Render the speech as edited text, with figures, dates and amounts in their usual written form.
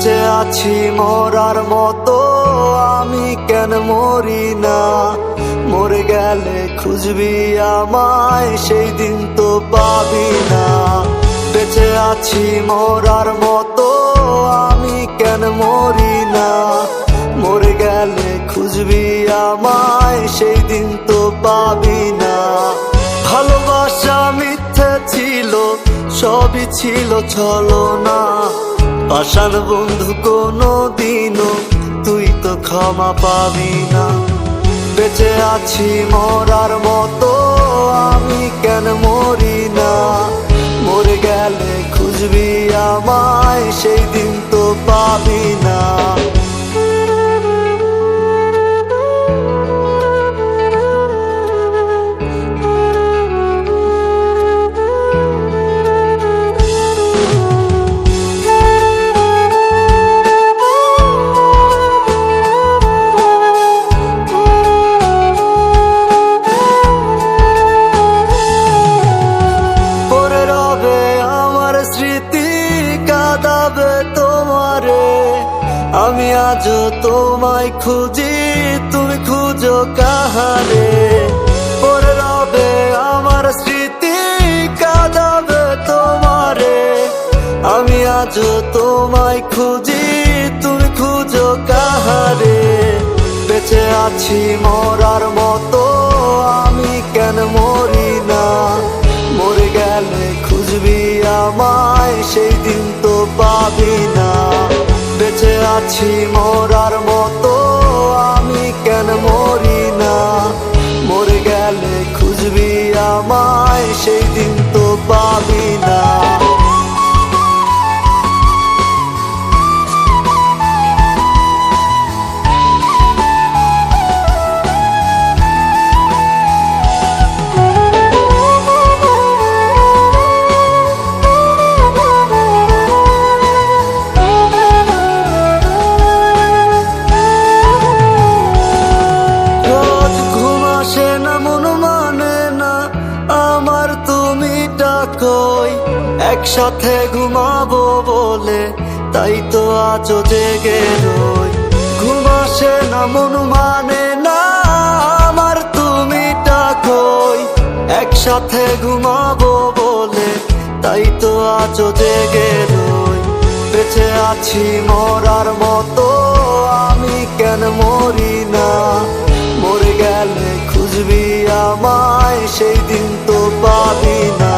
বেঁচে আছি মরার মতো, আমি কেন মরি না? মরে গেলে খুঁজবি আমায়, সেই দিন তো পাবি না। বেঁচে আছি মরার মতো, আমি কেন মরি না? মরে গেলে খুঁজবি আমায়, সেই দিন তো পাবি না। ভালোবাসা মিথ্যে ছিল, সবই ছিল ছলনা। পাষাণ বন্ধু কোনো দিনও তুই তো ক্ষমা পাবি না। বেঁচে আছি মরার মতো, আমি কেন মরি না? মরে গেলে খুঁজবি আমায়, সেই দিন তো পাবি না। আমি আজও তোমায় খুঁজি, তুমি খুঁজো কাহারে? পরে রবে আমার স্মৃতি, কাঁদাবে তোমারে। আমি আজও তোমায় খুঁজি, তুমি খুঁজো কাহারে? বেঁচে আছি মরার মতো, আমি কেন মরি না? মরে গেলে খুঁজবি আমায়, সেই দিন তো পাবি না। বেঁচে আছি মরার মতো, আমি কেন মরি না? মরে গেলে খুঁজবি আমায়, সেই দিন তো পাবি না। একসাথে ঘুমাবো বলে তাই তো আজও জেগে রই। ঘুম আসে না, মন মানে না আমার, তুমি ডাকোই। একসাথে ঘুমাবো বলে তাই তো আজও জেগে রই। বেঁচে আছি মরার মতো, আমি কেন মরি না? মরে গেলে খুঁজবি আমায়, সেই দিন তো পাবি না।